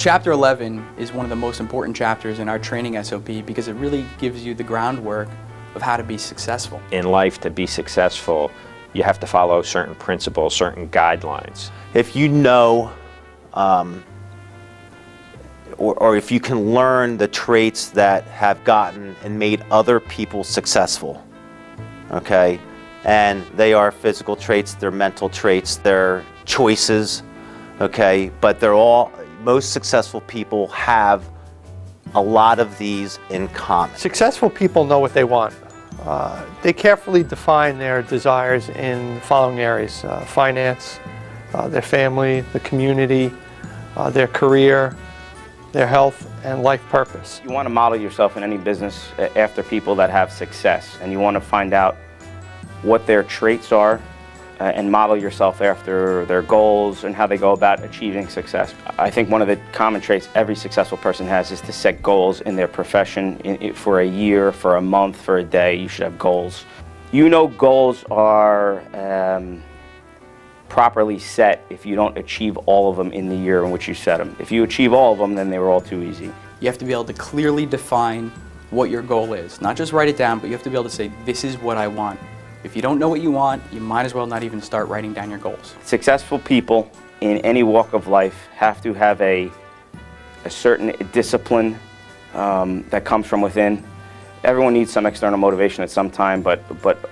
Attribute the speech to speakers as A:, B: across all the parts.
A: Chapter 11 is one of the most important chapters in our training SOP because it really gives you the groundwork of how to be successful.
B: In life, to be successful, you have to follow certain principles, certain guidelines.
C: If you know, or if you can learn the traits that have gotten and made other people successful, okay? And they are physical traits, they're mental traits, they're choices, okay? But most successful people have a lot of these in common.
D: Successful people know what they want. They carefully define their desires in the following areas: finance, their family, the community, their career, their health, and life purpose.
E: You want to model yourself in any business after people that have success, and you want to find out what their traits are and model yourself after their goals and how they go about achieving success. I think one of the common traits every successful person has is to set goals in their profession for a year, for a month, for a day. You should have goals. You know goals are properly set if you don't achieve all of them in the year in which you set them. If you achieve all of them, then they were all too easy.
A: You have to be able to clearly define what your goal is. Not just write it down, but you have to be able to say, this is what I want. If you don't know what you want, you might as well not even start writing down your goals.
E: Successful people in any walk of life have to have a certain discipline that comes from within. Everyone needs some external motivation at some time, but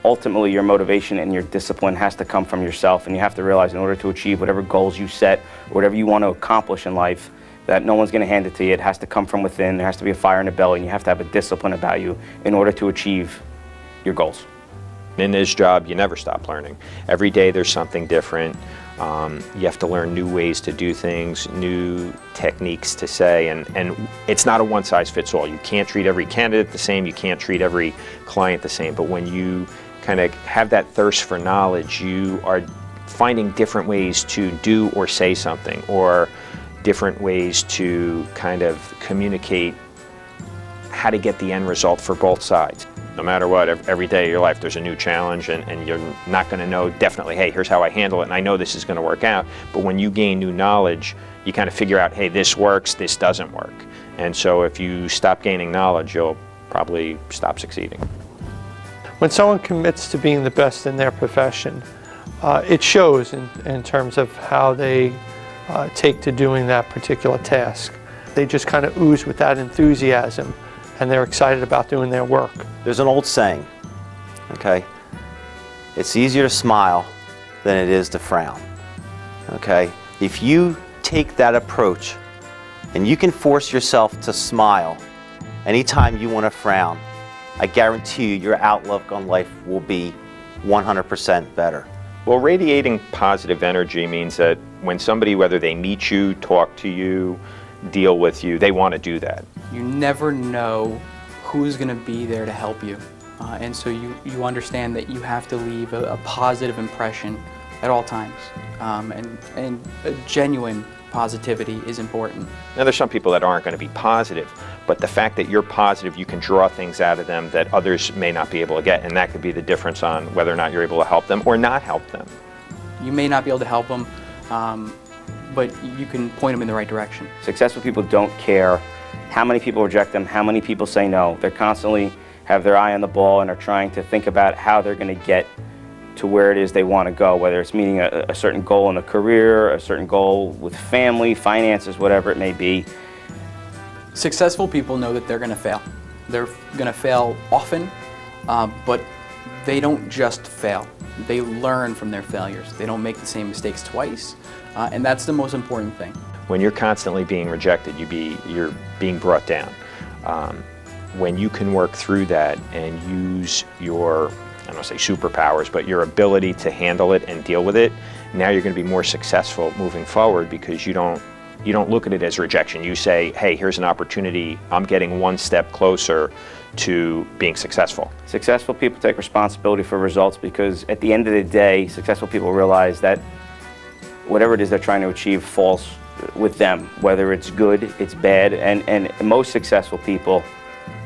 E: ultimately your motivation and your discipline has to come from yourself, and you have to realize in order to achieve whatever goals you set, or whatever you want to accomplish in life, that no one's going to hand it to you. It has to come from within. There has to be a fire in the belly, and you have to have a discipline about you in order to achieve your goals.
B: In this job, you never stop learning. Every day there's something different. You have to learn new ways to do things, new techniques to say, and it's not a one-size-fits-all. You can't treat every candidate the same, you can't treat every client the same, but when you kind of have that thirst for knowledge, you are finding different ways to do or say something, or different ways to kind of communicate how to get the end result for both sides. No matter what, every day of your life there's a new challenge, and you're not going to know definitely, hey, here's how I handle it, and I know this is going to work out. But when you gain new knowledge, you kind of figure out, hey, this works, this doesn't work. And so if you stop gaining knowledge, you'll probably stop succeeding.
D: When someone commits to being the best in their profession, it shows in terms of how they take to doing that particular task. They just kind of ooze with that enthusiasm, and they're excited about doing their work.
C: There's an old saying, okay? It's easier to smile than it is to frown, okay? If you take that approach and you can force yourself to smile anytime you want to frown, I guarantee you your outlook on life will be 100% better.
B: Well, radiating positive energy means that when somebody, whether they meet you, talk to you, deal with you, they want to do that.
A: You never know who's going to be there to help you. And so you understand that you have to leave a positive impression at all times. And a genuine positivity is important.
B: Now, there's some people that aren't going to be positive, but the fact that you're positive, you can draw things out of them that others may not be able to get, and that could be the difference on whether or not you're able to help them or not help them.
A: You may not be able to help them, but you can point them in the right direction.
E: Successful people don't care how many people reject them, how many people say no. They're constantly have their eye on the ball and are trying to think about how they're going to get to where it is they want to go, whether it's meeting a certain goal in a career, a certain goal with family, finances, whatever it may be.
A: Successful people know that they're going to fail. They're going to fail often, but they don't just fail. They learn from their failures. They don't make the same mistakes twice, and that's the most important thing.
B: When you're constantly being rejected, you're being brought down. When you can work through that and use your, I don't want to say superpowers, but your ability to handle it and deal with it, now you're going to be more successful moving forward because you don't look at it as rejection. You say, hey, here's an opportunity. I'm getting one step closer to being successful.
E: Successful people take responsibility for results because at the end of the day, successful people realize that whatever it is they're trying to achieve falls with them, whether it's good, it's bad, and most successful people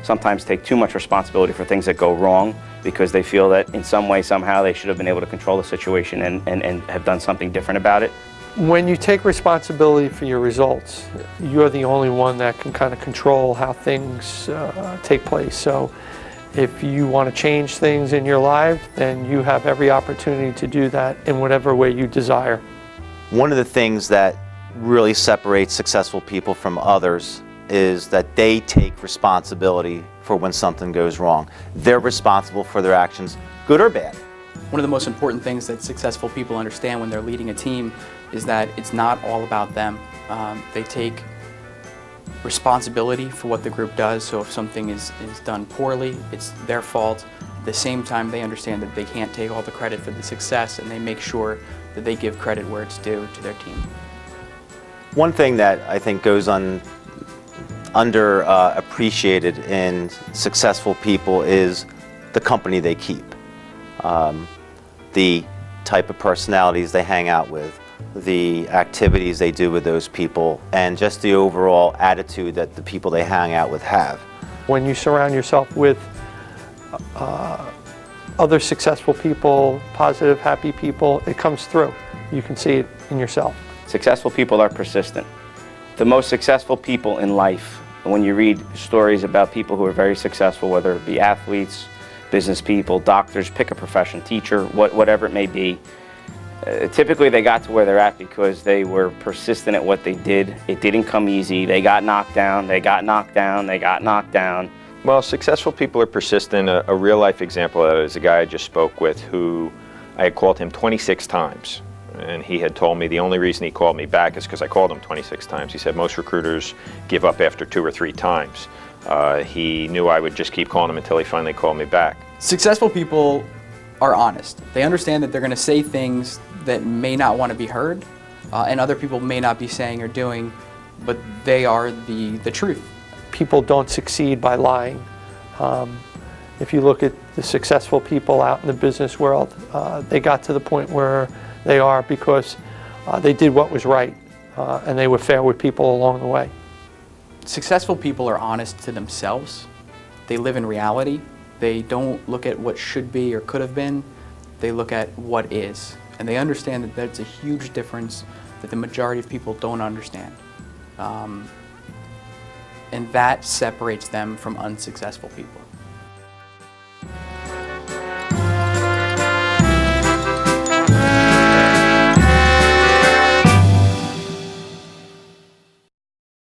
E: sometimes take too much responsibility for things that go wrong because they feel that in some way, somehow, they should have been able to control the situation and have done something different about it.
D: When you take responsibility for your results, you're the only one that can kind of control how things take place. So if you want to change things in your life, then you have every opportunity to do that in whatever way you desire.
C: One of the things that really separates successful people from others is that they take responsibility for when something goes wrong. They're responsible for their actions, good or bad.
A: One of the most important things that successful people understand when they're leading a team is that it's not all about them. They take responsibility for what the group does, so if something is done poorly, it's their fault. At the same time, they understand that they can't take all the credit for the success, and they make sure that they give credit where it's due to their team.
C: One thing that I think goes underappreciated in successful people is the company they keep. The type of personalities they hang out with, the activities they do with those people, and just the overall attitude that the people they hang out with have.
D: When you surround yourself with other successful people, positive, happy people, it comes through. You can see it in yourself.
E: Successful people are persistent. The most successful people in life, when you read stories about people who are very successful, whether it be athletes, business people, doctors, pick a profession, teacher, whatever it may be, typically they got to where they're at because they were persistent at what they did. It didn't come easy. They got knocked down, they got knocked down, they got knocked down.
B: Well, successful people are persistent. A real life example of that is a guy I just spoke with who I had called him 26 times. And he had told me the only reason he called me back is because I called him 26 times. He said most recruiters give up after 2 or 3 times. He knew I would just keep calling him until he finally called me back.
A: Successful people are honest. They understand that they're going to say things that may not want to be heard, and other people may not be saying or doing, but they are the truth.
D: People don't succeed by lying. If you look at the successful people out in the business world, they got to the point where they are because they did what was right, and they were fair with people along the way.
A: Successful people are honest to themselves. They live in reality. They don't look at what should be or could have been. They look at what is. And they understand that that's a huge difference that the majority of people don't understand. And that separates them from unsuccessful people.